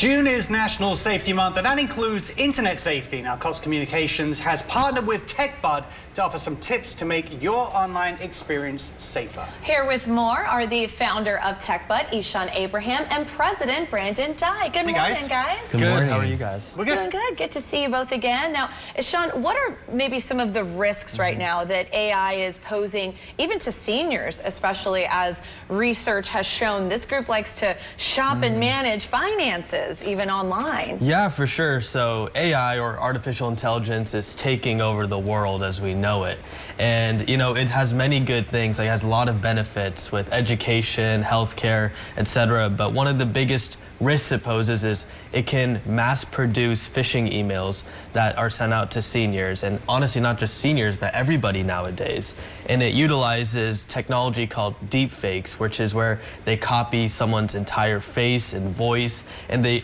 June is National Safety Month, and that includes internet safety. Now, Cox Communications has partnered with TechBud to offer some tips to make your online experience safer. Here with more are the founder of TechBud, Ishan Abraham, and President Brandon Dye. Good morning, guys. Good morning. How are you guys? We're good. Doing good. Good to see you both again. Now, Ishan, what are maybe some of the risks right now that AI is posing, even to seniors, especially as research has shown this group likes to shop and manage finances, even online? Yeah, for sure. So AI, or artificial intelligence, is taking over the world as we know it. And, you know, it has many good things. Like, it has a lot of benefits with education, healthcare, etc. But one of the biggest risks it poses is it can mass produce phishing emails that are sent out to seniors, and honestly not just seniors but everybody nowadays. And it utilizes technology called deepfakes, which is where they copy someone's entire face and voice, and they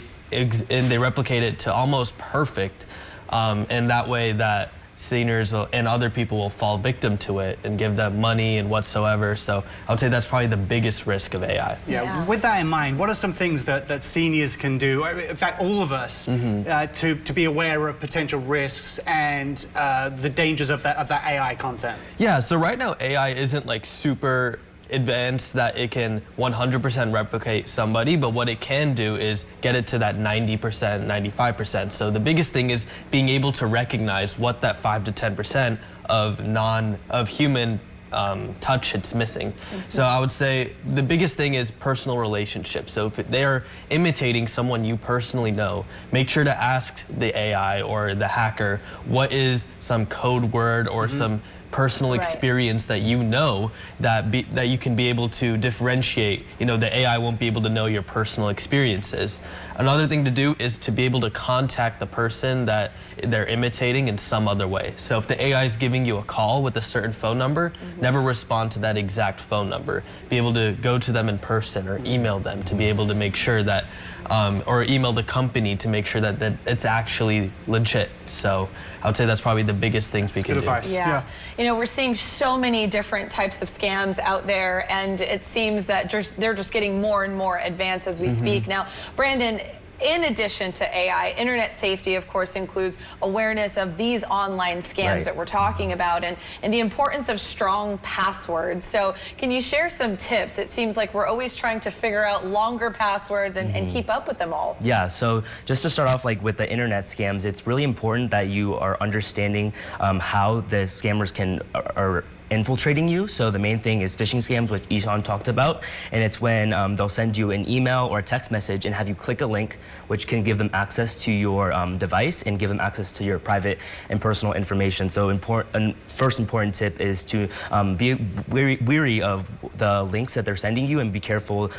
replicate it to almost perfect, and that way that seniors and other people will fall victim to it and give them money and whatsoever. So I would say that's probably the biggest risk of AI. Yeah. With that in mind, what are some things that seniors can do, in fact all of us, to be aware of potential risks and the dangers of that AI content? Yeah, so right now AI isn't like super advanced that it can 100% replicate somebody, but what it can do is get it to that 90%, 95%. So the biggest thing is being able to recognize what that 5 to 10% of human touch it's missing. So I would say the biggest thing is personal relationships. So if they are imitating someone you personally know, make sure to ask the AI or the hacker what is some code word or some personal experience that you know that you can be able to differentiate. You know, the AI won't be able to know your personal experiences. Another thing to do is to be able to contact the person that they're imitating in some other way. So if the AI is giving you a call with a certain phone number, never respond to that exact phone number. Be able to go to them in person or email them to be able to make sure that, or email the company to make sure that it's actually legit. So I would say that's probably the biggest things we can do. Advice. Yeah. You know, we're seeing so many different types of scams out there, and it seems that they're just getting more and more advanced as we speak. Now, Brandon, in addition to AI, internet safety, of course, includes awareness of these online scams that we're talking about, and the importance of strong passwords. So can you share some tips? It seems like we're always trying to figure out longer passwords and keep up with them all. Yeah, so just to start off with the internet scams, it's really important that you are understanding how the scammers are infiltrating you. So the main thing is phishing scams, which Ishan talked about, and it's when they'll send you an email or a text message and have you click a link, which can give them access to your device and give them access to your private and personal information. So first important tip is to be wary of the links that they're sending you and be careful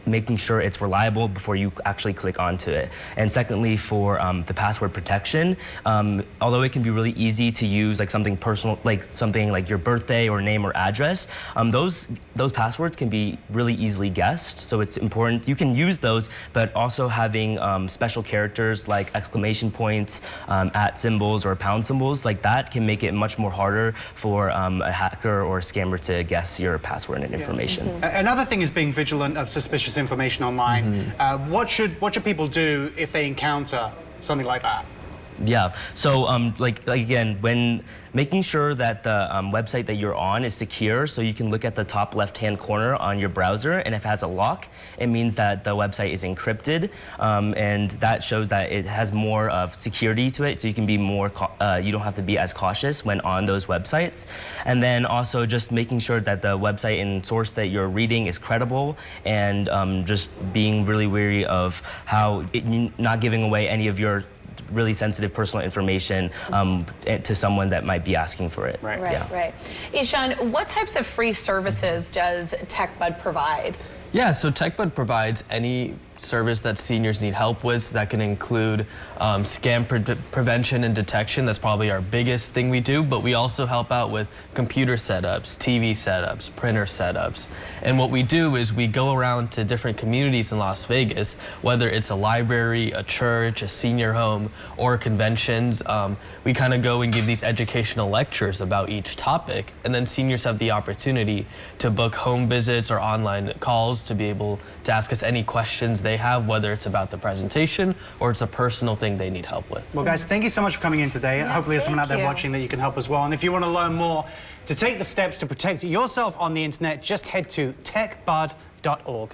making sure it's reliable before you actually click onto it. And secondly, for the password protection, although it can be really easy to use, like something personal, like something like your birthday or name or address, those passwords can be really easily guessed. So it's important you can use those, but also having special characters like exclamation points, at symbols, or pound symbols like that can make it much more harder for a hacker or a scammer to guess your password and information. Another thing is being vigilant of suspicious information online. What should people do if they encounter something like that? Yeah, so like again, when making sure that the website that you're on is secure, so you can look at the top left-hand corner on your browser, and if it has a lock, it means that the website is encrypted, and that shows that it has more of security to it, so you can be more, you don't have to be as cautious when on those websites. And then also just making sure that the website and source that you're reading is credible, and just being really wary of how not giving away any of your really sensitive personal information to someone that might be asking for it. Right. Ishan, what types of free services does TechBud provide? Yeah, so TechBud provides any service that seniors need help with. That can include scam prevention and detection. That's probably our biggest thing we do, but we also help out with computer setups, TV setups, printer setups. And what we do is we go around to different communities in Las Vegas, whether it's a library, a church, a senior home, or conventions. We kind of go and give these educational lectures about each topic, and then seniors have the opportunity to book home visits or online calls to be able to ask us any questions they they have, whether it's about the presentation or it's a personal thing they need help with. Well, guys, thank you so much for coming in today. Yes, Hopefully there's someone out there thank you. watching that you can help as well. And if you want to learn more to take the steps to protect yourself on the internet, just head to techbud.org.